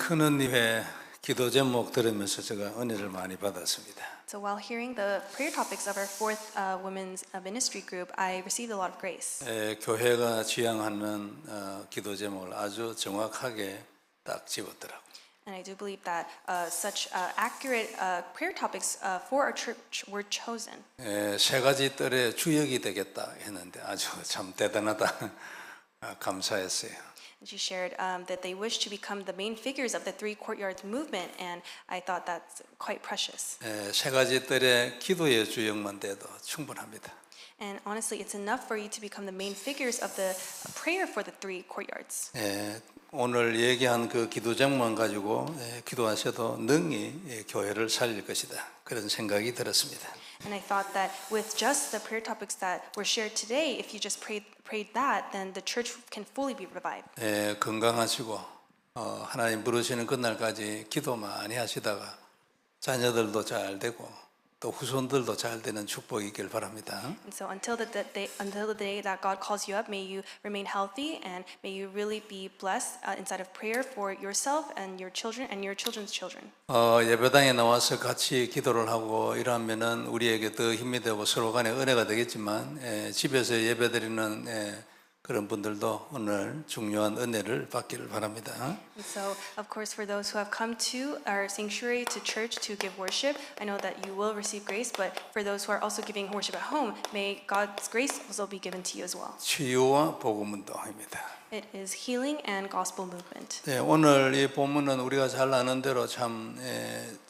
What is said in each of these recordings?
큰언니의 기도 제목 들으면서 제가 은혜를 많이 받았습니다. So while hearing the prayer topics of our fourth women's ministry group, I received a lot of grace. 교회가 지향하는 기도 제목을 아주 정확하게 딱 집었더라고요. And I do believe that such accurate prayer topics for our church were chosen. 세 가지 뜰의 주역이 되겠다 했는데 아주 참 대단하다. 감사했어요. And she shared that they wish to become the main figures of the Three Courtyards movement, and I thought that's quite precious. 세 가지 뜰의 기도의 주역만 돼도 충분합니다. And honestly, it's enough for you to become the main figures of the prayer for the Three Courtyards. 오늘 얘기한 그 기도 제목만 가지고 기도하셔도 능히 교회를 살릴 것이다. 그런 생각이 들었습니다. And I thought that with just the prayer topics that were shared today, if you just prayed that, then the church can fully be revived. 건강하시고 하나님 부르시는 그날까지 기도 많이 하시다가 자녀들도 잘 되고 또 후손들도 잘 되는 축복이 있길 바랍니다. And so until the day that God calls you up, may you remain healthy and may you really be blessed inside of prayer for yourself and your children and your children's children. 예배당에 나와서 같이 기도를 하고 이러면은 우리에게 더 힘이 되고 서로 간에 은혜가 되겠지만 집에서 예배드리는 그런 분들도 오늘 중요한 은혜를 받기를 바랍니다. And so, of course, for those who have come to our sanctuary, to church, to give worship, I know that you will receive grace, but for those who are also giving worship at home, may God's grace also be given to you as well. 치유와 복음 운동입니다. It is healing and gospel movement. 오늘 이 본문은 우리가 잘 아는 대로 참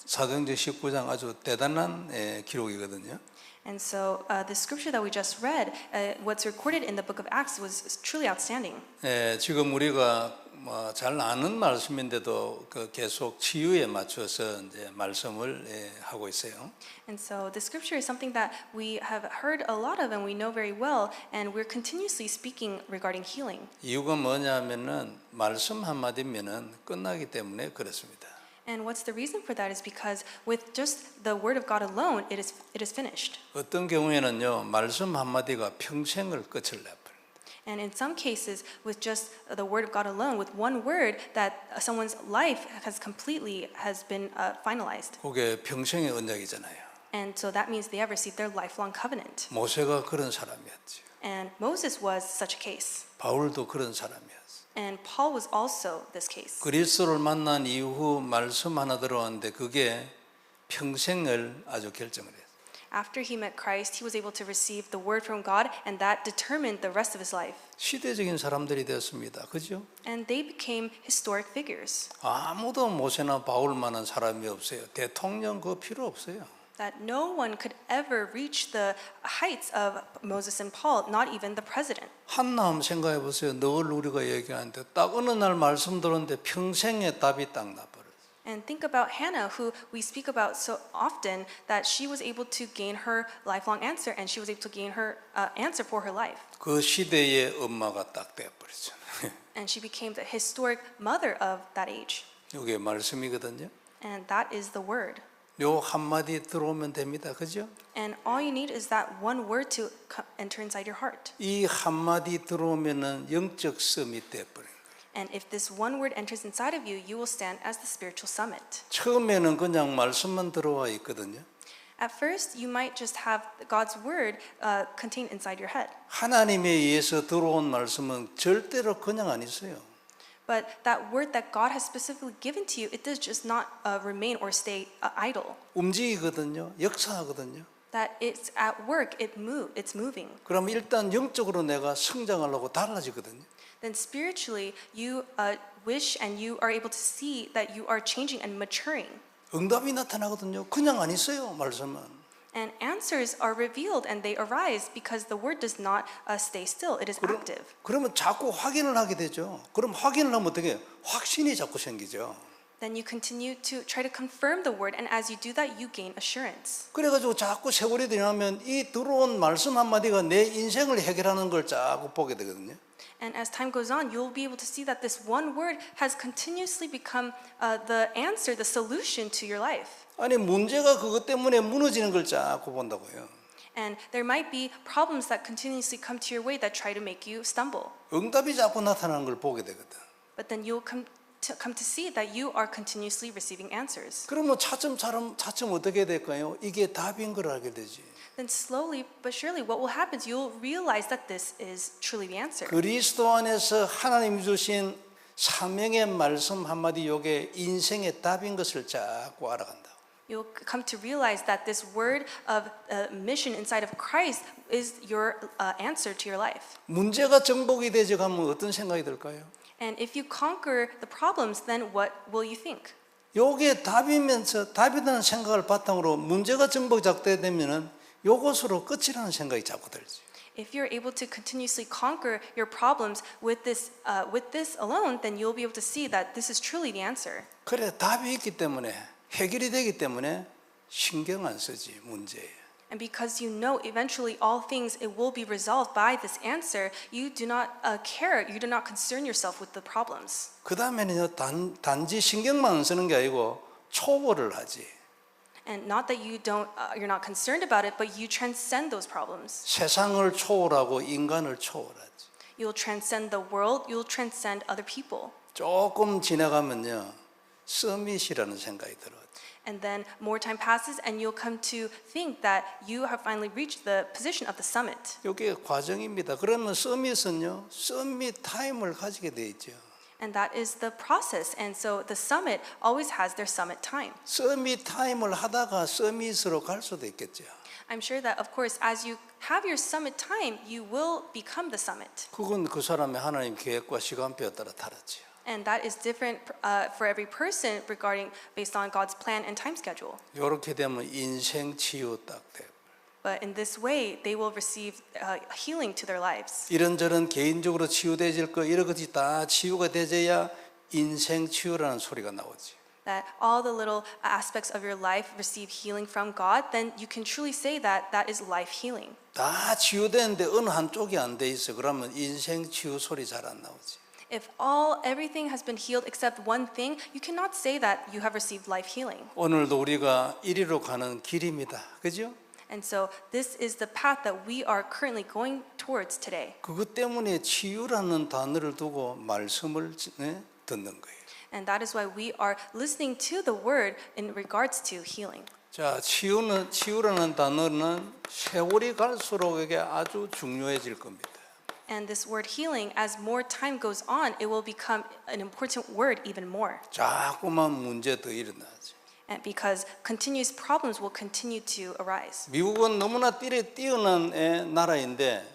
사도행전 19장 아주 대단한 기록이거든요. And so the scripture that we just read, what's recorded in the book of Acts was truly outstanding. 지금 우리가 잘 아는 말씀인데도 계속 치유에 맞춰서 이제 말씀을 하고 있어요. And so the scripture is something that we have heard a lot of and we know very well, and we're continuously speaking regarding healing. 이유가 뭐냐면은 말씀 한마디면은 끝나기 때문에 그렇습니다. And what's the reason for that is because with just the word of God alone, it is finished. 어떤 경우에는요 말씀 한마디가 평생을 끝을 내버립니다. And in some cases, with just the word of God alone, with one word, that someone's life has been finalized. 그게 평생의 언약이잖아요. And so that means they have received their lifelong covenant. 모세가 그런 사람이었죠. And Moses was such a case. 바울도 그런 사람이었어요. And Paul was also this case. 그리스도를 만난 이후 말씀 하나 들어왔는데 그게 평생을 아주 결정을 했어요. After he met Christ, he was able to receive the word from God, and that determined the rest of his life. 시대적인 사람들이 되었습니다. 그죠? And they became historic figures. 아무도 모세나 바울만한 사람이 없어요. 대통령 그거 필요 없어요. That no one could ever reach the heights of Moses and Paul, not even the president. 한나 한번 생각해 보세요. 늘 우리가 얘기하는데 딱 어느 날 말씀 들었는데 평생의 답이 딱 나버렸어요. And think about Hannah, who we speak about so often, that she was able to gain her lifelong answer, and she was able to gain her answer for her life. 그 시대의 엄마가 딱 되어버렸잖아요. And she became the historic mother of that age. 이게 말씀이거든요. And that is the word. 요 한마디 들어오면 됩니다. 그죠? And all you need is that one word to enter inside your heart. 이 한마디 들어오면은 영적 서밋 돼버린 거예요. And if this one word enters inside of you, you will stand as the spiritual summit. 처음에는 그냥 말씀만 들어와 있거든요. At first, you might just have God's word contained inside your head. 하나님에 의해서 들어온 말씀은 절대로 그냥 안 있어요. But that word that God has specifically given to you, it does just not remain or stay idle. 움직이거든요. 역사하거든요. That it's at work, it's moving. 그럼 일단 영적으로 내가 성장하려고 달라지거든요. Then spiritually, you wish and you are able to see that you are changing and maturing. 응답이 나타나거든요. 그냥 안 있어요. 말씀은. And answers are revealed and they arise because the word does not stay still. It is active. 그러면 자꾸 확인을 하게 되죠. 그럼 확인을 하면 어떻게 확신이 자꾸 생기죠. Then you continue to try to confirm the word, and as you do that, you gain assurance. 그래가지고 자꾸 세월이 지나면 이 들어온 말씀 한마디가 내 인생을 해결하는 걸 자꾸 보게 되거든요. And as time goes on, you'll be able to see that this one word has continuously become the answer, the solution to your life. 아니 문제가 그것 때문에 무너지는 걸 자꾸 본다고요. And there might be problems that continuously come to your way that try to make you stumble. 응답이 자꾸 나타나는 걸 보게 되거든. But then come to see that you are continuously receiving answers. 그러면 차츰 어떻게 될까요? 이게 답인 걸 알게 되지. Then slowly but surely what will happen is you'll realize that this is truly the answer. 그리스도 안에서 하나님 주신 사명의 말씀 한마디 요게 인생의 답인 것을 자꾸 알아간다. You'll come to realize that this word of mission inside of Christ is your answer to your life. 문제가 정복이 되지 가면 어떤 생각이 들까요? And if you conquer the problems, then what will you think? 요게 답이면서 답이라는 생각을 바탕으로 문제가 정복되면은 요것으로 끝이라는 생각이 자꾸 들지. If you're able to continuously conquer your problems with this alone, then you'll be able to see that this is truly the answer. 그래 답이 있기 때문에 해결이 되기 때문에 신경 안 쓰지 문제에. And because you know eventually all things it will be resolved by this answer, you do not care, you do not concern yourself with the problems. 그 다음에는요 단지 신경만 쓰는 게 아니고 초월을 하지. And not that you're not concerned about it, but you transcend those problems. 세상을 초월하고 인간을 초월하지. You'll transcend the world, you'll transcend other people. 조금 지나가면요 서밋이라는 생각이 들어. And then more time passes and you'll come to think that you have finally reached the position of the summit. 이게 과정입니다. 그러면 서밋은요 서밋 타임을 가지게 돼 있죠. And that is the process. And so the summit always has their summit time. 서밋 타임을 하다가 서밋으로 갈 수도 있겠죠. I'm sure that, of course, as you have your summit time, you will become the summit. 그건 그 사람의 하나님 계획과 시간표에 따라 다르죠. And that is different for every person regarding based on God's plan and time schedule. 이렇게 되면 인생 치유 딱 돼. But in this way, they will receive healing to their lives. 이런저런 개인적으로 치유되질 거 이런 것이 다 치유가 되져야 인생 치유라는 소리가 나오지. That all the little aspects of your life receive healing from God, then you can truly say that that is life healing. 다 치유되는데 어느 한쪽이 안 돼 있어. 그러면 인생 치유 소리 잘 안 나오지. If everything has been healed except one thing, you cannot say that you have received life healing. 오늘도 우리가 이리로 가는 길입니다. 그죠? And so this is the path that we are currently going towards today. 그것 때문에 치유라는 단어를 두고 말씀을 듣는 거예요. And that is why we are listening to the word in regards to healing. 자, 치유라는 단어는 세월이 갈수록 이게 아주 중요해질 겁니다. And this word healing, as more time goes on, it will become an important word even more. 자꾸만 문제 더 일어나지. And because continuous problems will continue to arise. 미국은 너무나 뛰어난 나라인데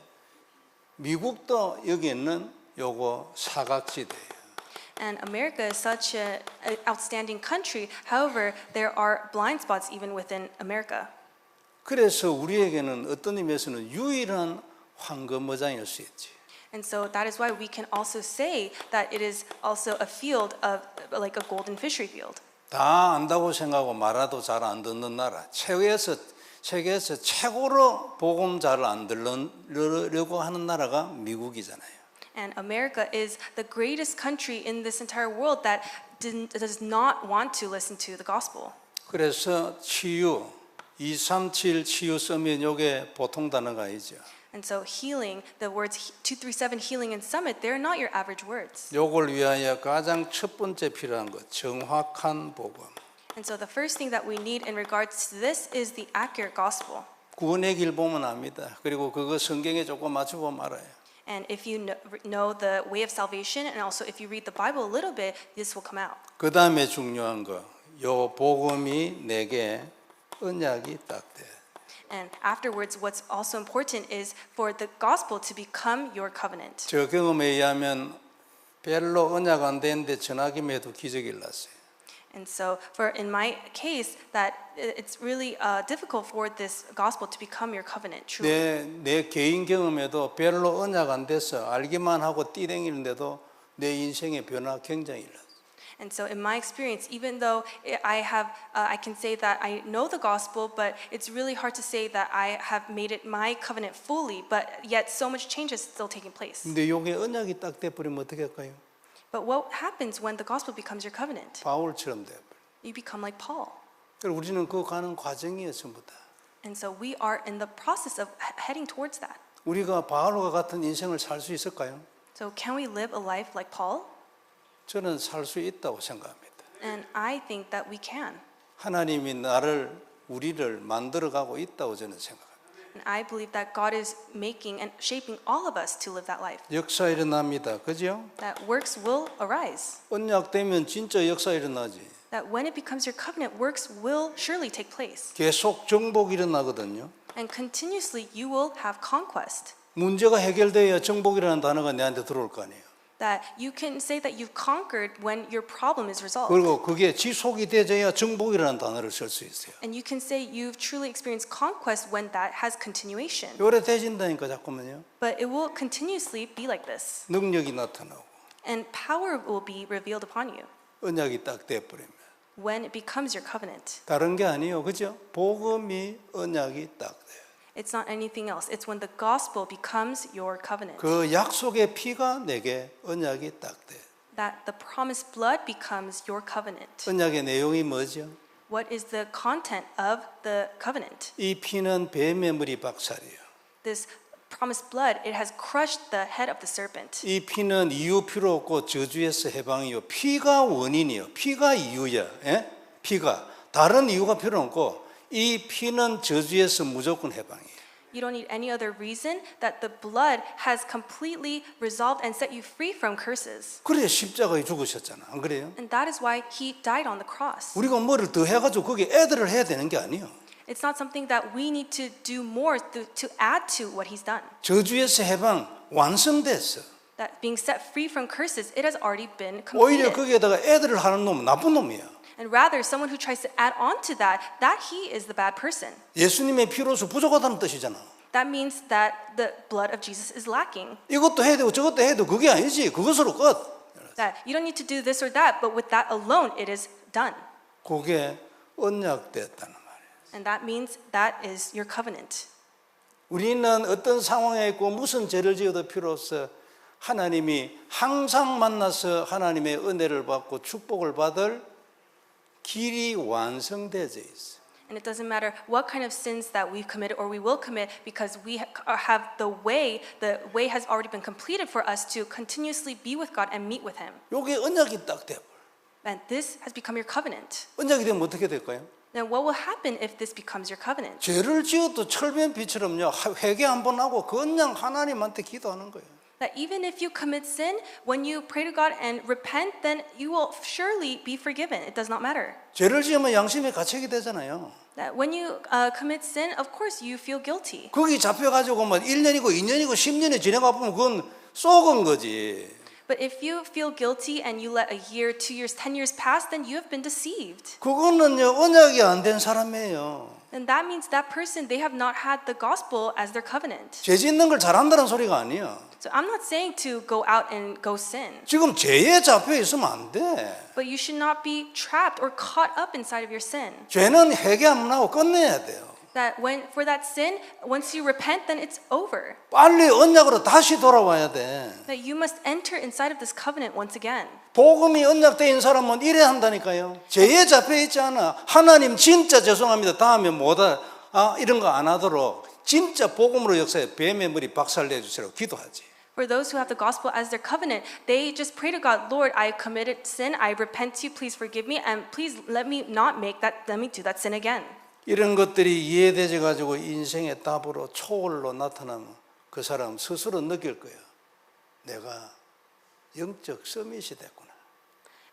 미국도 여기 있는 요거 사각지대예요. And America is such an outstanding country. However, there are blind spots even within America. 그래서 우리에게는 어떤 의미에서는 유일한 황금어장일 수 있지. And so that is why we can also say that it is also a field of like a golden fishery field. 다 안다고 생각하고 말아도 잘 안 듣는 나라. 세계에서 최고로 복음 잘 안 들으려고 하는 나라가 미국이잖아요. And America is the greatest country in this entire world that does not want to listen to the gospel. 그래서 치유 237 치유 쓰면 요게 보통 단어가 아니죠. And so healing, the words 237 healing and summit, they're not your average words. 요걸 위하여 가장 첫 번째 필요한 것 정확한 복음. And so the first thing that we need in regards to this is the accurate gospel. 구원의 길 보면 압니다. 그리고 그거 성경에 조금 맞춰보면 알아요. And if you know the way of salvation and also if you read the Bible a little bit, this will come out. 그 다음에 중요한 거, 요 복음이 내게 언약이 딱 돼. And afterwards, what's also important is for the gospel to become your covenant. 저 경험에 의하면 별로 언약 안 되는데 전화기에도 기적이 일어났어요. And so, for in my case, that it's really difficult for this gospel to become your covenant. Truly. 내 개인 경험에도 별로 언약 안 돼서 알기만 하고 뛰댕기는데도 내 인생의 변화 굉장히 일어났어요. And so, in my experience, even though I can say that I know the gospel, but it's really hard to say that I have made it my covenant fully. But yet, so much change is still taking place. 근데 요게 언약이 딱 돼버리면 어떻게 할까요? But what happens when the gospel becomes your covenant? 바울처럼 돼버려. You become like Paul. 그리고 우리는 그 가는 과정이에요, 전부 다. And so we are in the process of heading towards that. 우리가 바울과 같은 인생을 살 수 있을까요? So can we live a life like Paul? 저는 살 수 있다고 생각합니다. And I think that we can. 하나님이 우리를 만들어가고 있다고 저는 생각합니다. And I believe that God is making and shaping all of us to live that life. 역사 일어납니다. 그죠? That works will arise. 언약되면 진짜 역사 일어나지. That when it becomes your covenant, works will surely take place. 계속 정복 일어나거든요. And continuously you will have conquest. 문제가 해결돼야 정복이라는 단어가 내한테 들어올 거 아니에요. That you can say that you've conquered when your problem is resolved. 그리고 그게 지속이 되어야 정복이라는 단어를 쓸 수 있어요. And you can say you've truly experienced conquest when that has continuation. 오래돼진다니까 자꾸만요. But it will continuously be like this. 능력이 나타나고 And power will be revealed upon you 언약이 딱 돼버리면 when it becomes your covenant. 다른 게 아니에요. 그죠? 복음이 언약이 딱 돼요. It's not anything else. It's when the gospel becomes your covenant. 그 약속의 피가 내게 언약이 딱 돼요. That the promised blood becomes your covenant. 언약의 내용이 뭐죠? What is the content of the covenant? 이 피는 뱀의 머리 박살이에요. This promised blood, it has crushed the head of the serpent. 이 피는 이유 필요 없고 저주에서 해방이요. 피가 원인이요. 피가 이유야. 예? 피가 다른 이유가 필요 없고 이 피는 저주에서 무조건 해방이에요. You don't need any other reason that the blood has completely resolved and set you free from curses. 그래 십자가에 죽으셨잖아. 안 그래요? And that is why he died on the cross. 우리가 뭐를 더 해가지고 거기에 애들을 해야 되는 게 아니에요. It's not something that we need to do more to add to what he's done. 저주에서 해방 완성됐어. That being set free from curses, it has already been 오히려 completed. 거기에다가 애들을 하는 놈은 나쁜 놈이야. And rather, someone who tries to add on to that he is the bad person. 예수님의 피로서 부족하다는 뜻이잖아. That means that the blood of Jesus is lacking. 이것도 해야 되고 저것도 해야 되고 그게 아니지. 그것으로 끝. That you don't need to do this or that, but with that alone, it is done. 그게 언약됐다는 말이에요. And that means that is your covenant. 우리는 어떤 상황에 있고 무슨 죄를 지어도 필요 없어. 하나님이 항상 만나서 하나님의 은혜를 받고 축복을 받을 길이 완성되어 있어. And it doesn't matter what kind of sins that we've committed or we will commit, because we have the way has already been completed for us to continuously be with God and meet with Him. 이게 언약이 딱 돼. And this has become your covenant. 언약이 되면 어떻게 될까요? Then what will happen if this becomes your covenant? 죄를 지어도 철면피처럼요 회개 한번 하고 그냥 하나님한테 기도하는 거예요. That even if you commit sin, when you pray to God and repent, then you will surely be forgiven. It does not matter. 죄를 지으면 양심의 가책이 되잖아요. That when you commit sin, of course you feel guilty. 거기 잡혀가지고 뭐 1년이고 2년이고 10년이 지나가 보면 그건 썩은 거지. But if you feel guilty and you let a year, 2 years, 10 years pass, then you have been deceived. 그거는요 언약이 안 된 사람이에요. And that means that person, they have not had the gospel as their covenant. 죄 짓는 걸 잘한다는 소리가 아니야. So I'm not saying to go out and go sin. 지금 죄에 잡혀 있으면 안 돼. But you should not be trapped or caught up inside of your sin. 죄는 회개 안 하고 끝내야 돼요. That for that sin, once you repent, then it's over. 빨리 언약으로 다시 돌아와야 돼. That you must enter inside of this covenant once again. 복음이 언약된 사람은 이래야 한다니까요. 죄에 잡혀 있지 않아. 하나님 진짜 죄송합니다. 다음에 이런 거 안 하도록 진짜 복음으로 역사에 뱀의 머리 박살내 주시라고 기도하지. For those who have the gospel as their covenant, they just pray to God, Lord, I committed sin, I repent to you, please forgive me, and please let me do that sin again. 이런 것들이 이해되져 가지고 인생의 답으로 초월로 나타나면 그 사람 스스로 느낄 거예요. 내가 영적 서밋이 됐구나.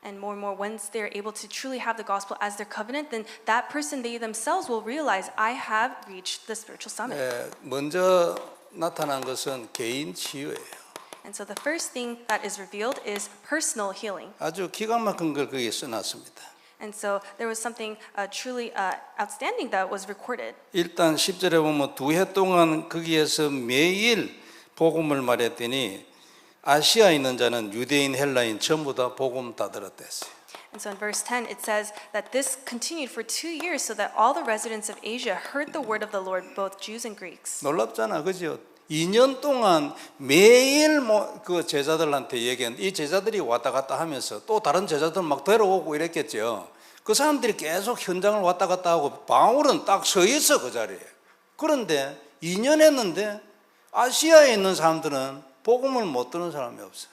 And more, once they're able to truly have the gospel as their covenant, then that person, they themselves will realize, I have reached the spiritual summit. 먼저 나타난 것은 개인 치유예요. And so the first thing that is revealed is personal healing. 아주 기가 막힌 걸 거기에 써놨습니다. And so there was something truly outstanding that was recorded. 일단 10절에 보면 2해 동안 거기에서 매일 복음을 말했더니 아시아에 있는 자는 유대인 헬라인 전부 다 복음 다 들었댔어요. And so in verse 10 it says that this continued for 2 years so that all the residents of Asia heard the word of the Lord, both Jews and Greeks. 놀랍잖아, 그죠? 2년 동안 매일 그 제자들한테 얘기한 이 제자들이 왔다 갔다 하면서 또 다른 제자들 막 데려오고 이랬겠죠. 그 사람들이 계속 현장을 왔다 갔다 하고 바울은 딱 서 있어 그 자리에. 그런데 2년 했는데 아시아에 있는 사람들은 복음을 못 듣는 사람이 없어.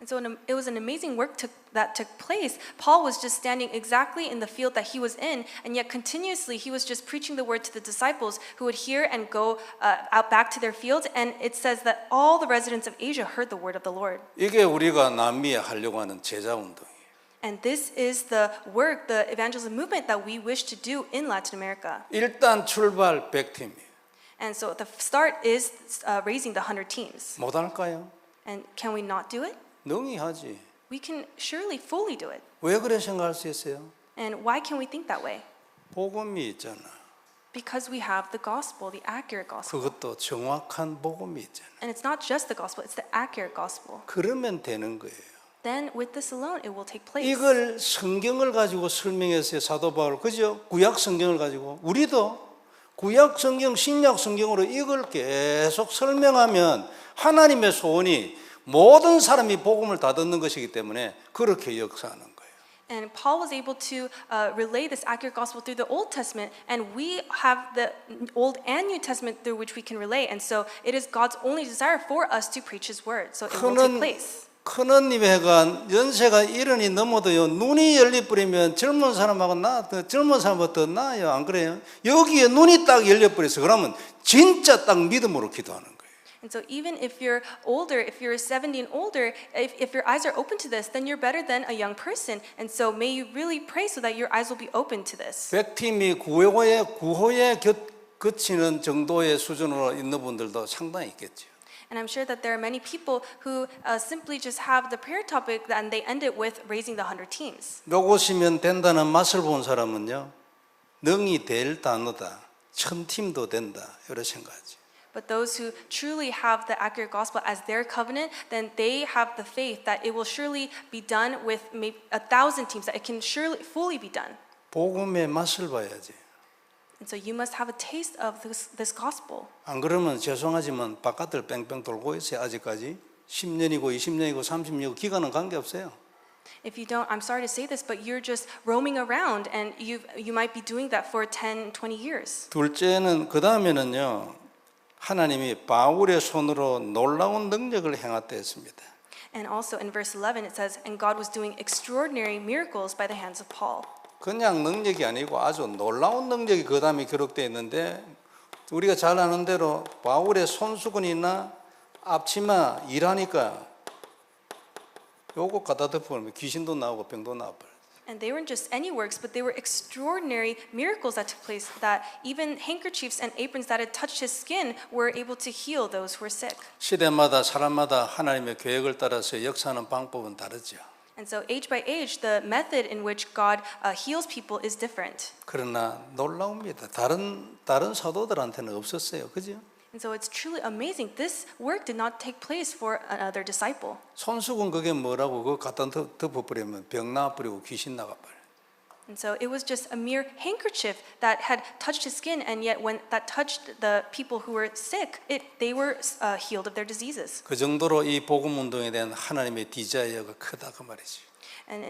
And so it was an amazing work that took place. Paul was just standing exactly in the field that he was in, and yet continuously he was just preaching the word to the disciples who would hear and go out back to their fields. And it says that all the residents of Asia heard the word of the Lord. 이게 우리가 남미에 하려고 하는 제자 운동이에요. And this is the work, the evangelism movement that we wish to do in Latin America. 일단 출발 100팀이에요. And so the start is raising the 100 teams. 못 할까요? And can we not do it? 능히 하지. We can surely fully do it. 왜 그래 생각할 수 있어요? And why can we think that way? 복음이 있잖아. Because we have the gospel, the accurate gospel. 그것도 정확한 복음이 있잖아. And it's not just the gospel, it's the accurate gospel. 그러면 되는 거예요. Then with this alone, it will take place. 이걸 성경을 가지고 설명했어요. 사도 바울. 그죠? 구약 성경을 가지고. 우리도 구약 성경, 신약 성경으로 이걸 계속 설명하면 하나님의 소원이 모든 사람이 복음을 다 듣는 것이기 때문에 그렇게 역사하는 거예요. And Paul was able to relay this accurate gospel through the Old Testament, and we have the Old and New Testament through which we can relay. And so it is God's only desire for us to preach His word. So it will take place. 큰언니회가 연세가 70이 넘어도요 눈이 열려버리면 젊은 사람하고 젊은 사람보다 더 나아요. 안 그래요? 여기에 눈이 딱 열려버려서 그러면 진짜 딱 믿음으로 기도하는 거예요. And so even if you're older, if you're 70 and older, if your eyes are open to this, then you're better than a young person. And so may you really pray so that your eyes will be open to this. 100팀이 구호에 그치는 정도의 수준으로 있는 분들도 상당히 있겠죠. And I'm sure that there are many people who simply just have the prayer topic and they end it with raising the 100 teams. 요것이면 된다는 맛을 본 사람은요 능히 될 단어다. 1000팀도 된다. 이렇게 생각하지. But those who truly have the accurate gospel as their covenant, then they have the faith that it will surely be done with maybe 1,000 teams, that it can surely fully be done. 복음의 맛을 봐야지. And so you must have a taste of this gospel. 안 그러면 죄송하지만 바깥을 뺑뺑 돌고 있어요. 아직까지 10년이고 20년이고 30년이고 기간은 관계없어요. If you don't, I'm sorry to say this, but you're just roaming around and you might be doing that for 10, 20 years. 둘째는 그 다음에는요. 하나님이 바울의 손으로 놀라운 능력을 행했다 했습니다. And also in verse 11 it says, and God was doing extraordinary miracles by the hands of Paul. 그냥 능력이 아니고 아주 놀라운 능력이 그 다음에 기록되어 있는데 우리가 잘 아는 대로 바울의 손수건이나 앞치마 일하니까 요거 갖다 덮으면 귀신도 나오고 병도 나와버려요. And they weren't just any works, but they were extraordinary miracles that took place, that even handkerchiefs and aprons that had touched his skin were able to heal those who were sick. 시대마다 사람마다 하나님의 계획을 따라서 역사하는 방법은 다르죠. And so age by age, the method in which God heals people is different. 그러나 놀라웁니다. 다른 사도들한테는 없었어요. 그죠? And so it's truly amazing. This work did not take place for another disciple. 손수건 그게 뭐라고 그거 갖다 덮어버리면 병 나와버리고 귀신 나가버려요. And so it was just a mere handkerchief that had touched his skin, and yet when that touched the people who were sick, they were healed of their diseases. 그 정도로 이 복음 운동에 대한 하나님의 디자이어가 크다 그 말이죠. And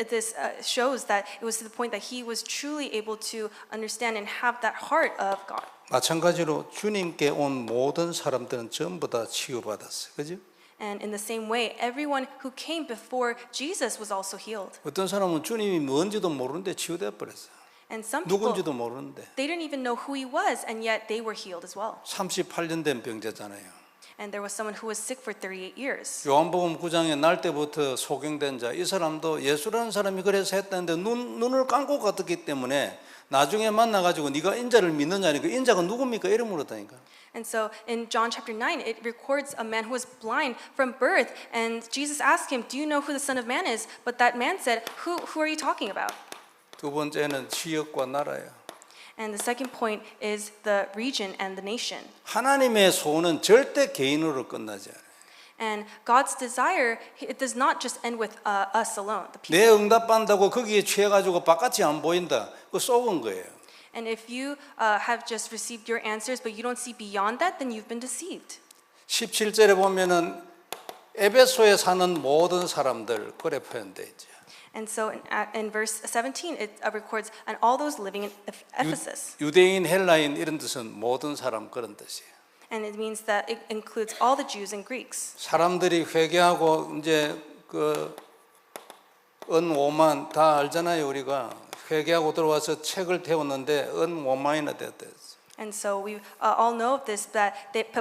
this shows that it was to the point that he was truly able to understand and have that heart of God. 마찬가지로 주님께 온 모든 사람들은 전부 다 치유받았어요. 그죠? And in the same way, everyone who came before Jesus was also healed. 어떤 사람은 주님이 뭔지도 모르는데 치유되어 버렸어요. And some people, 누군지도 모르는데. they didn't even know who he was, and yet they were healed as well. 38년 된 병자잖아요. And there was someone who was sick for 38 years. 요한복음 9장에 날 때부터 소경된 자, 이 사람도 예수라는 사람이 그래서 했다는데 눈을 감고 갔기 때문에 나중에 만나가지고 네가 인자를 믿느냐, 그 인자가 누굽니까? 이래 물었다니까. And so in John chapter 9, it records a man who was blind from birth, and Jesus asked him, "Do you know who the Son of Man is?" But that man said, "Who are you talking about?" 두 번째는 지역과 나라예요. And the second point is the region and the nation. 하나님의 소원은 절대 개인으로 끝나지 않아요. And God's desire, it does not just end with us alone, the people. 내 응답한다고 거기에 취해가지고 바깥이 안 보인다. 그거 속은 거예요. And if you have just received your answers, but you don't see beyond that, then you've been deceived. 17절에 보면은 에베소에 사는 모든 사람들 그래 표현돼 있죠. And so in verse 17, it records, and all those living in Ephesus. 유대인, 헬라인 이런 뜻은 모든 사람 그런 뜻이에요. And it means that it includes all the Jews and Greeks. 사람들이 회개하고 이제 그 은 5만 다 알잖아요. 우리가 회개하고 들어와서 책을 태웠는데 은 5만이나 됐대. And so we all know of this, that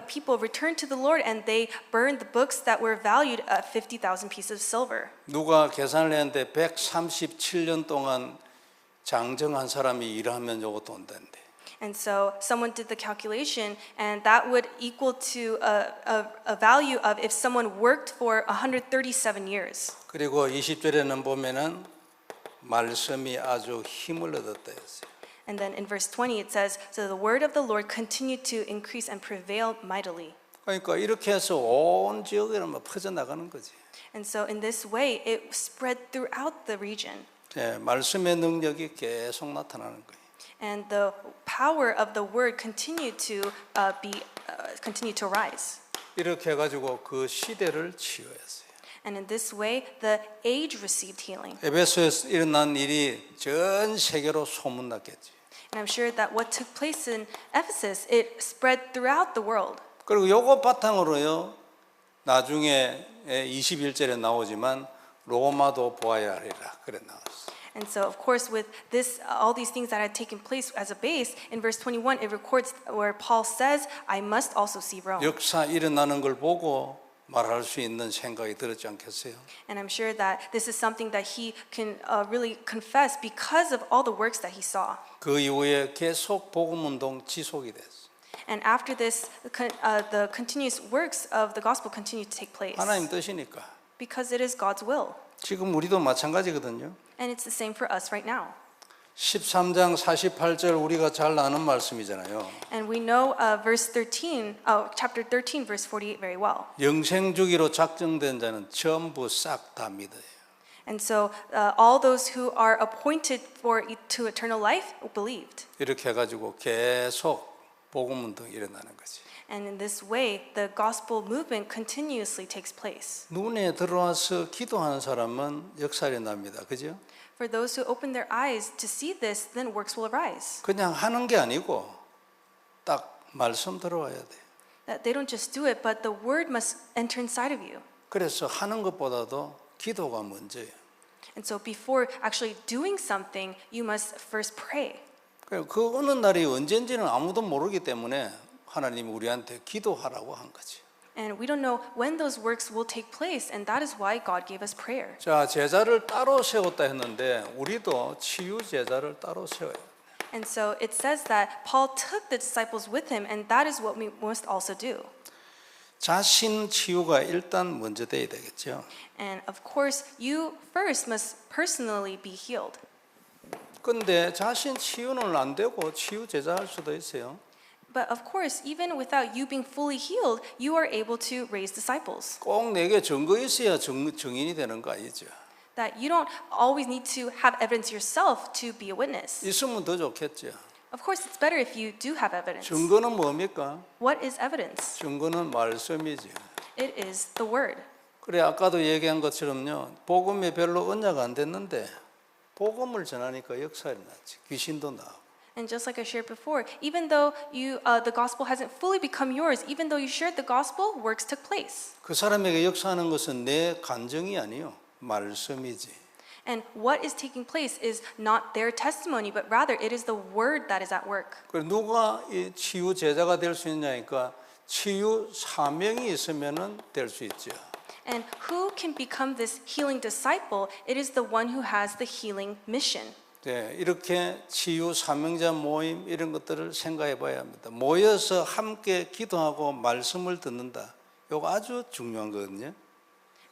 people returned to the Lord and they burned the books that were valued at 50,000 pieces of silver. 누가 계산을 했는데 137년 동안 장정한 사람이 일하면 요거 돈 된대. And so someone did the calculation, and that would equal to a value of if someone worked for 137 years. 그리고 20절에는 보면은 말씀이 아주 힘을 얻었다 했어요. And then in verse 20 it says, so the word of the Lord continued to increase and prevail mightily. 그러니까 이렇게 해서 온 지역에는 막 퍼져나가는 거지. And so in this way it spread throughout the region. 예, 말씀의 능력이 계속 나타나는 거예요. And the power of the word continued to rise. 이렇게 해가지고 그 시대를 치유했어요. And in this way, the age received healing. 에베소에서 일어난 일이 전 세계로 소문났겠지. And I'm sure that what took place in Ephesus, it spread throughout the world. 그리고 요거 바탕으로요, 나중에 21절에 나오지만 로마도 보아야 하리라 그래 나왔어. And so, of course, with this, all these things that had taken place as a base, in verse 21, it records where Paul says, I must also see Rome. 역사 일어나는 걸 보고 말할 수 있는 생각이 들었지 않겠어요? And I'm sure that this is something that he can really confess because of all the works that he saw. 그 이후에 계속 복음 운동 지속이 됐어. And after this, the continuous works of the gospel continue to take place. 하나님 뜻이니까. Because it is God's will. 지금 우리도 마찬가지거든요. And it's the same for us right now. 13장 48절 우리가 잘 아는 말씀이잖아요. And we know chapter 13, verse 48 very well. 영생 주기로 작정된 자는 전부 싹 다 믿어요. And so all those who are appointed to eternal life believed. 이렇게 해가지고 계속 복음 운동 일어나는 거지. And in this way, the gospel movement continuously takes place. 눈에 들어와서 기도하는 사람은 역사 일어납니다. 그죠? For those who open their eyes to see this, then works will arise. 그냥 하는 게 아니고 딱 말씀 들어와야 돼. That they don't just do it, but the word must enter inside of you. 그래서 하는 것보다도 기도가 먼저예요. And so before actually doing something, you must first pray. 그 어느 날이 언젠지는 아무도 모르기 때문에 하나님이 우리한테 기도하라고 한 거지. And we don't know when those works will take place, and that is why God gave us prayer. 자, 제자를 따로 세웠다 했는데 우리도 치유 제자를 따로 세워야 돼. And so it says that Paul took the disciples with him, and that is what we must also do. 자신 치유가 일단 먼저 돼야 되겠죠. And of course, you first must personally be healed. 근데 자신 치유는 안 되고 치유 제자 할 수도 있어요. But of course, even without you being fully healed, you are able to raise disciples. 꼭 내게 증거 있어야 증인이 되는 거 아니죠. That you don't always need to have evidence yourself to be a witness. 있으면 더 좋겠죠. Of course, it's better if you do have evidence. 증거는 뭡니까? What is evidence? 증거는 말씀이죠. It is the word. 그래 아까도 얘기한 것처럼요. 복음에 별로 언냐가 안 됐는데 복음을 전하니까 역사가 났지. 귀신도 나오고. And just like I shared before, even though the gospel hasn't fully become yours, even though you shared the gospel, works took place. 그 사람에게 역사하는 것은 내 감정이 아니요. 말씀이지. And what is taking place is not their testimony, but rather it is the word that is at work. 그래 누가 이 치유 제자가 될 수 있냐니까 치유 사명이 있으면은 될 수 있죠. And who can become this healing disciple? It is the one who has the healing mission. 네, 이렇게 치유 사명자 모임 이런 것들을 생각해 봐야 합니다. 모여서 함께 기도하고 말씀을 듣는다. 이거 아주 중요한 거거든요.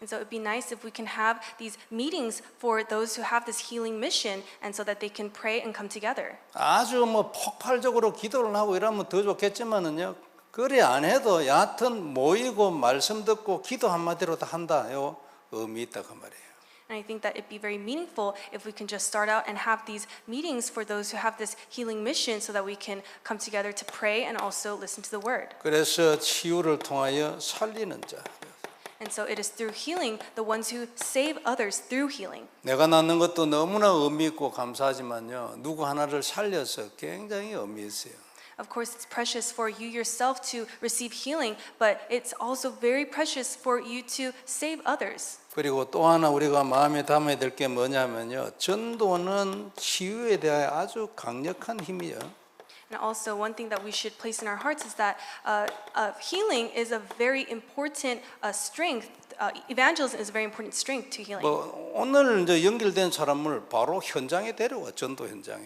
And so it'd be nice if we can have these meetings for those who have this healing mission and so that they can pray and come together. 아주 뭐 폭발적으로 기도를 하고 이러면 더 좋겠지만은요. 그래 안 해도 여하튼 모이고 말씀 듣고 기도 한마디로 다 한다. 요 의미 있다 그 말이에요. And I think that it'd be very meaningful if we can just start out and have these meetings for those who have this healing mission so that we can come together to pray and also listen to the word. 그래서 치유를 통하여 살리는 자. And so it is through healing, the ones who save others through healing. 내가 낳는 것도 너무나 의미 있고 감사하지만요. 누구 하나를 살려서 굉장히 의미 있어요. Of course, it's precious for you yourself to receive healing, but it's also very precious for you to save others. 그리고 또 하나 우리가 마음에 담아야 될 게 뭐냐면요. 전도는 치유에 대해 아주 강력한 힘이에요. And also, one thing that we should place in our hearts is that healing is a very important strength. Evangelism is a very important strength to healing. 뭐 오늘 이제 연결된 사람을 바로 현장에 데려와 전도 현장에.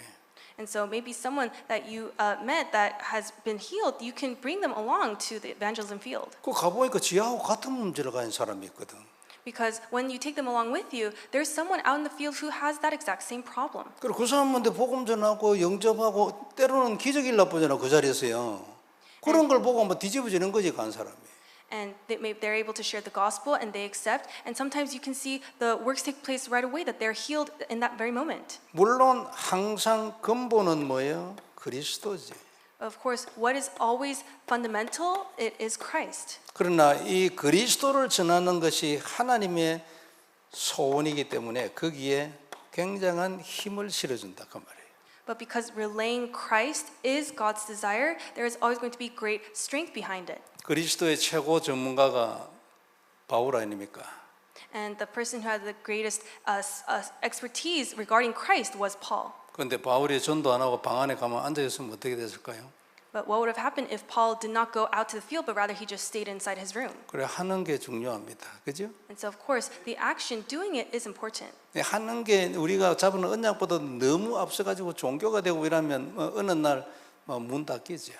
And so maybe someone that you met that has been healed, you can bring them along to the evangelism field. 그 가보니까 지하고 같은 문제를 가진 사람이 있거든. Because when you take them along with you, there's someone out in the field who has that exact same problem. 그리고 그 사람한테 복음 전하고 영접하고 때로는 기적이 일어나보잖아 그 자리에서요. 그런 걸 보고 뭐 뒤집어지는 거지 간 사람이. And they're able to share the gospel and they accept. And sometimes you can see the works take place right away, that they're healed in that very moment. 물론 항상 근본은 뭐예요? 그리스도지. Of course, what is always fundamental, it is Christ. 그러나 이 그리스도를 전하는 것이 하나님의 소원이기 때문에 거기에 굉장한 힘을 실어준다 그 말이에요. But because relaying Christ is God's desire, there is always going to be great strength behind it. 그리스도의 최고 전문가가 바울 아닙니까? And the person who had the greatest expertise regarding Christ was Paul. 그런데 바울이 전도 안 하고 방 안에 가만 앉아 있으면 어떻게 됐을까요? But what would have happened if Paul did not go out to the field, but rather he just stayed inside his room? 그래 하는 게 중요합니다. 그죠? And so, of course, the action doing it is important. 하는 게 우리가 잡은 언약보다 너무 앞서가지고 종교가 되고 이러면 어느 날 문 닫히죠.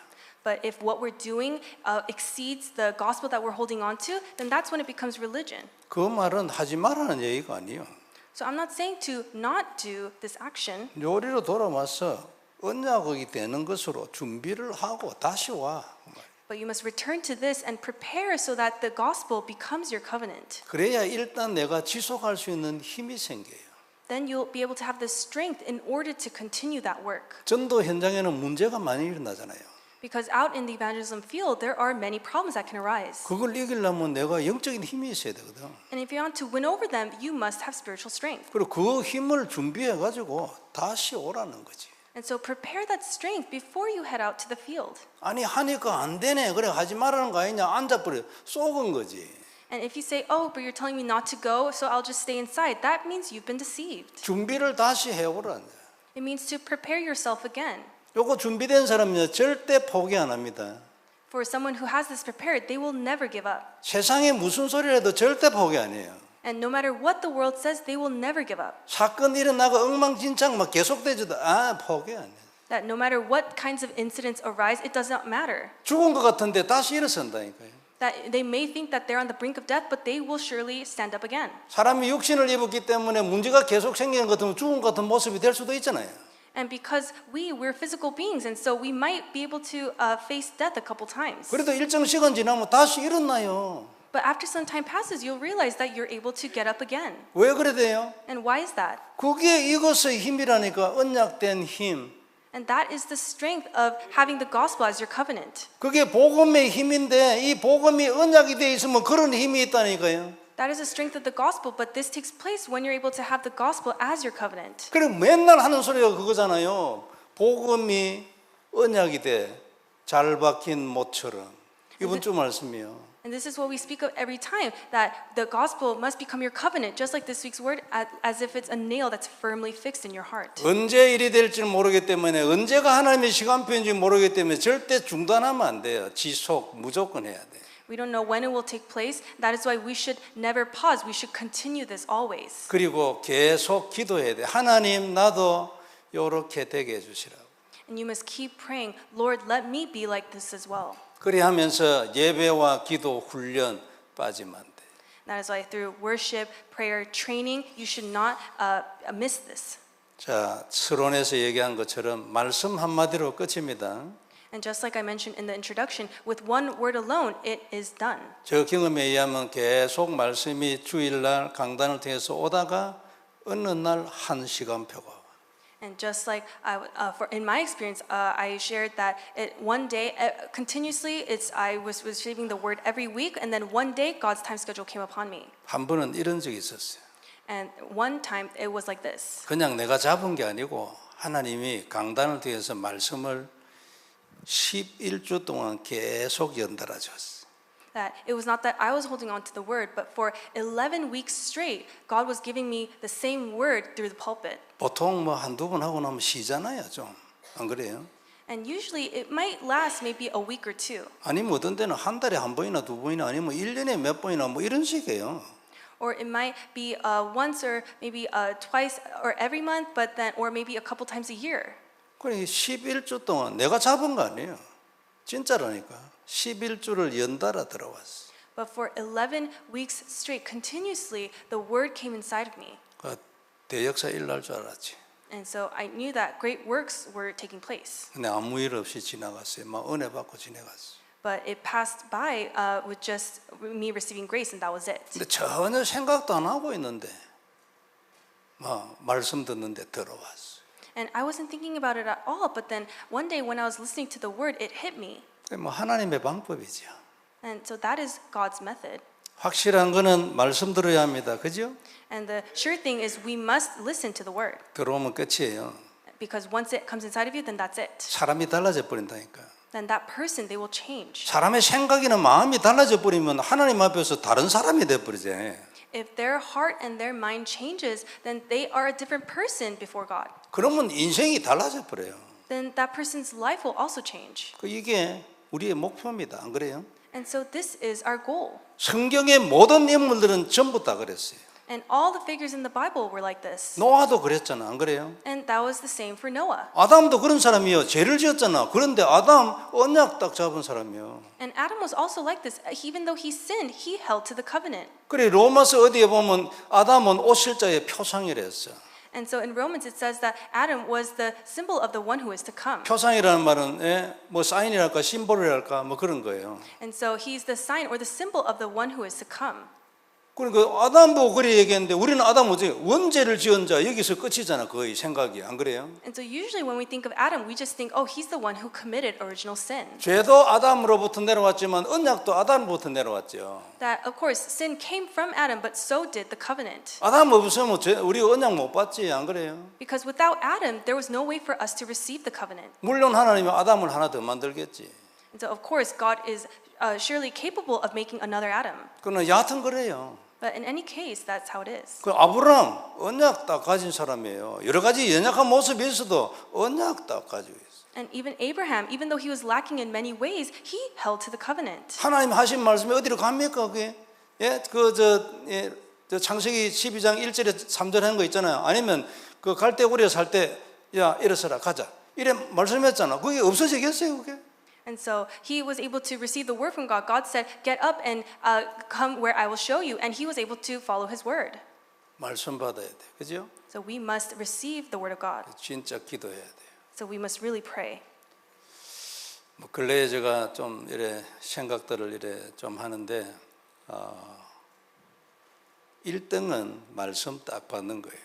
But if what we're doing exceeds the gospel that we're holding on to, then that's when it becomes religion. 그 말은 하지 말라는 얘기가 아니에요. So I'm not saying to not do this action, 요리로 돌아와서 언약이 되는 것으로 준비를 하고 다시 와. but you must return to this and prepare so that the gospel becomes your covenant. 그래야 일단 내가 지속할 수 있는 힘이 생겨요. Then you'll be able to have the strength in order to continue that work. 전도 현장에는 문제가 많이 일어나잖아요. Because out in the evangelism field, there are many problems that can arise. 그걸 이기려면 내가 영적인 힘이 있어야 되거든. And if you want to win over them, you must have spiritual strength. 그리고 그 힘을 준비해 가지고 다시 오라는 거지. And so prepare that strength before you head out to the field. 아니 하니까 안 되네. 그래 하지 말라는 거 아니냐. 앉아버려. 쏘은 거지. And if you say, oh, but you're telling me not to go, so I'll just stay inside, that means you've been deceived. 준비를 다시 해오라는 거야. It means to prepare yourself again. 요거 준비된 사람은요 절대 포기 안 합니다. For someone who has this prepared, they will never give up. 세상에 무슨 소리라도 절대 포기 안 해요. And no matter what the world says, they will never give up. 사건 일어나고 엉망진창 막 계속되지도 포기 안 해. That no matter what kinds of incidents arise, it does not matter. 죽은 것 같은데 다시 일어선다니까요. That they may think that they're on the brink of death, but they will surely stand up again. 사람이 육신을 입었기 때문에 문제가 계속 생기는 것 같으면 죽은 것 같은 모습이 될 수도 있잖아요. And because we're physical beings, and so we might be able to face death a couple times. 그래도 일정 시간 지나면 다시 일어나요. But after some time passes, you'll realize that you're able to get up again. 왜 그래 돼요? And why is that? 그게 이것의 힘이라니까 언약된 힘. And that is the strength of having the gospel as your covenant. 그게 복음의 힘인데 이 복음이 언약이 돼 있으면 그런 힘이 있다니까요. That is the strength of the gospel, but this takes place when you're able to have the gospel as your covenant. 그래 맨날 하는 소리가 그거잖아요. 복음이 언약이 돼 잘 박힌 못처럼. 이번 주 말씀이요. And this is what we speak of every time, that the gospel must become your covenant, just like this week's word, as if it's a nail that's firmly fixed in your heart. 언제 일이 될지 모르기 때문에 언제가 하나님의 시간표인지 모르기 때문에 절대 중단하면 안 돼요. 지속 무조건 해야 돼. We don't know when it will take place. That is why we should never pause. We should continue this always. 그리고 계속 기도해야 돼. 하나님 나도 이렇게 되게 해주시라고. And you must keep praying, Lord, let me be like this as well. 그리 하면서 예배와 기도 훈련 빠지면 안 돼. That is why through worship, prayer, training, you should not miss this. 자, 서론에서 얘기한 것처럼 말씀 한마디로 끝입니다. And just like I mentioned in the introduction, with one word alone, it is done. 저 경험에 의하면 계속 말씀이 주일날 강단을 통해서 오다가 어느 날 한 시간표가 와. And just like in my experience, I shared that one day, continuously, I was receiving the word every week, and then one day, God's time schedule came upon me. 한 번은 이런 적이 있었어요. And one time, it was like this. 그냥 내가 잡은 게 아니고 하나님이 강단을 통해서 말씀을 11주 동안 계속 연달아 줬어요. That it was not that I was holding on to the word, but for 11 weeks straight, God was giving me the same word through the pulpit. 보통 뭐 한두 번 하고 나면 쉬잖아요, 좀. 안 그래요? And usually it might last maybe a week or two. 아니면 어떤 때는 한 달에 한 번이나 두 번이나 아니면 1년에 몇 번이나 뭐 이런 식이에요. Or it might be once or maybe twice or every month, but then or maybe a couple times a year. 그러니까 11주 동안 내가 잡은 거 아니에요. 진짜라니까. 11주를 연달아 들어왔어. But for 11 weeks straight, continuously, the word came inside of me. 그 대역사 일어날 줄 알았지. And so I knew that great works were taking place. 근데 아무 일 없이 지나갔어요. 막 은혜 받고 지나갔어. But it passed by with just me receiving grace, and that was it. 근데 전혀 생각도 안 하고 있는데 막 말씀 듣는데 들어왔어. And I wasn't thinking about it at all, but then one day when I was listening to the word, it hit me. 뭐 하나님의 방법이죠. And so that is God's method. 확실한 거는 말씀 들어야 합니다. 그죠? And the sure thing is we must listen to the word. 들어오면 끝이에요. Because once it comes inside of you, then that's it. 사람이 달라져 버린다니까. Then that person, they will change. 사람의 생각이나 마음이 달라져 버리면 하나님 앞에서 다른 사람이 돼 버리지. If their heart and their mind changes, then they are a different person before God. 그러면 인생이 달라져 버려요. Then that person's life will also change. 이게 우리의 목표입니다. 안 그래요? And so this is our goal. 성경의 모든 인물들은 전부 다 그랬어요. And all the figures in the Bible were like this. 노아도 그랬잖아. 안 그래요? And that was the same for Noah. 아담도 그런 사람이요. 죄를 지었잖아. 그런데 아담 언약 딱 잡은 사람이요. And Adam was also like this. Even though he sinned, he held to the covenant. 그래 로마서 어디에 보면 아담은 오실자의 표상이랬어. And so in Romans it says that Adam was the symbol of the one who is to come. 표상이라는 말은 뭐 사인이랄까 심볼이랄까 뭐 그런 거예요. And so he's the sign or the symbol of the one who is to come. 그러니까 아담 보고 그래 얘기했는데 우리는 아담 어제 원죄를 지은 자 여기서 끝이잖아. 거의 생각이 안 그래요? And so usually when we think of Adam, we just think, oh, he's the one who committed original sin. 죄도 아담으로부터 내려왔지만 언약도 아담으로부터 내려왔죠. That of course sin came from Adam, but so did the covenant. 아담 없으면 우리 언약 못 받지 안 그래요? Because without Adam, there was no way for us to receive the covenant. 물론 하나님이 아담을 하나 더 만들겠지. And so of course God is surely capable of making another Adam. 그러나 여하튼 그래요. But in any case, that's how it is. 그 아브라함 언약 딱 가진 사람이에요. 여러 가지 연약한 모습이 있어도 언약 딱 가지고 있어. And even Abraham, even though he was lacking in many ways, he held to the covenant. 하나님 하신 말씀이 어디로 갑니까 그게? 저 창세기 12장 1절에 3절 하는 거 있잖아요. 아니면 그 갈대고리에 살 때 야 일어서라 가자 이래 말씀했잖아. 그게 없어지겠어요 그게? And so he was able to receive the word from God. God said, "Get up and come where I will show you," and he was able to follow his word. 말씀 받아야 돼, 그죠? So we must receive the word of God. 진짜 기도해야 돼. So we must really pray. 뭐 근래에 제가 좀 이래 생각들을 이래 좀 하는데 1등은 말씀 딱 받는 거예요.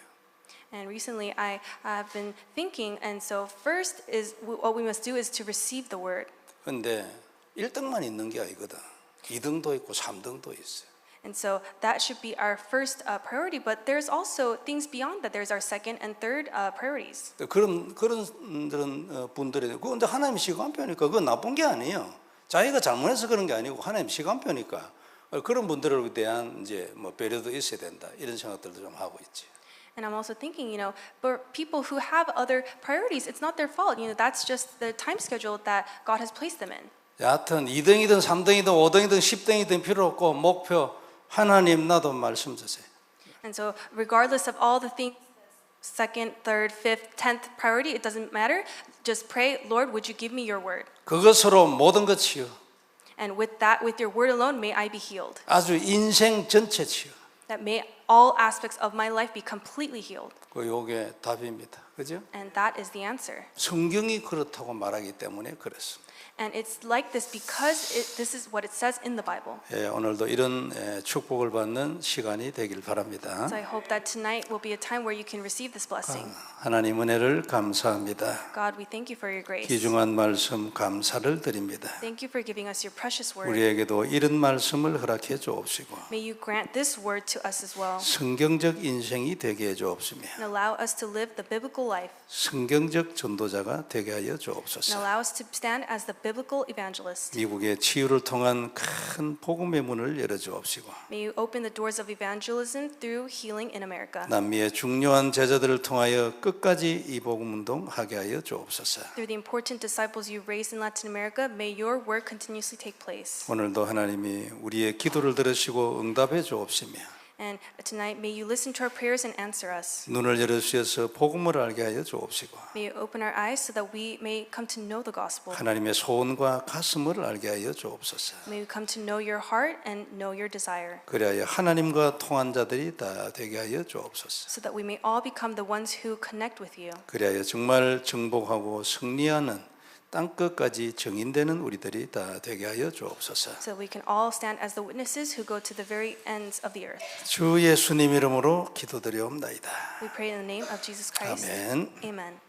And recently I have been thinking, and so first is what we must do is to receive the word. 근데 1등만 있는 게 아니거든. 2등도 있고 3등도 있어요. And so that should be our first priority, but there's also things beyond that. There's our second and third priorities. 그런 분들이 근데 하나님 시간표니까 그건 나쁜 게 아니에요. 자기가 잘못해서 그런 게 아니고 하나님 시간표니까 그런 분들을 대한 이제 뭐 배려도 있어야 된다. 이런 생각들도 좀 하고 있지. And I'm also thinking, for people who have other priorities, it's not their fault. That's just the time schedule that God has placed them in. 여하튼 2등이든 3등이든 5등이든 10등이든 필요 없고 목표 하나님 나도 말씀 주세요. And so regardless of all the things, second, third, fifth, 10th priority, it doesn't matter. Just pray, Lord, would you give me your word? 그것으로 모든 것 치유. And with that, with your word alone, may I be healed. 아주 인생 전체 치유. That may all aspects of my life be completely healed. 요게 답입니다. 그죠? And that is the answer. 성경이 그렇다고 말하기 때문에 그렇습니다. And it's like this because this is what it says in the Bible. 예, 오늘도 이런 축복을 받는 시간이 되길 바랍니다. So I hope that tonight will be a time where you can receive this blessing. 하나님 은혜를 감사합니다. God, we thank you for your grace. 귀중한 말씀 감사를 드립니다. Thank you for giving us your precious word. 우리에게도 이런 말씀을 허락해 주옵시고 May you grant this word to us as well. 성경적 인생이 되게 해 주옵시며 and allow us to live the biblical life, 성경적 전도자가 되게 하여 and 주옵소서. allow us to stand as the biblical evangelist. 미국의 치유를 통한 큰 복음의 문을 열어 주옵시고 May you open the doors of evangelism through healing in America. 남미의 중요한 제자들을 통하여 끝까지 이 복음 운동 하게 하여 주옵소서. Through the important disciples you raised in Latin America, may your work continuously take place. 오늘도 하나님이 우리의 기도를 들으시고 응답해 주옵시며 And tonight, may you listen to our prayers and answer us. 눈을 열어 주셔서 복음을 알게 하여 주옵시고 May you open our eyes so that we may come to know the gospel. 하나님의 소원과 가슴을 알게 하여 주옵소서. May we come to know your heart and know your desire, 그리하여 하나님과 통한 자들이 다 되게 하여 주옵소서. so that we may all become the ones who connect with you. 그리하여 정말 정복하고 승리하는 땅끝까지 정인되는 우리들이 다 되게 하여 주옵소서. So that we can all stand as the witnesses who go to the very ends of the earth. 주 예수님 이름으로 기도드리옵나이다. We pray in the name of Jesus Christ. 아멘. Amen.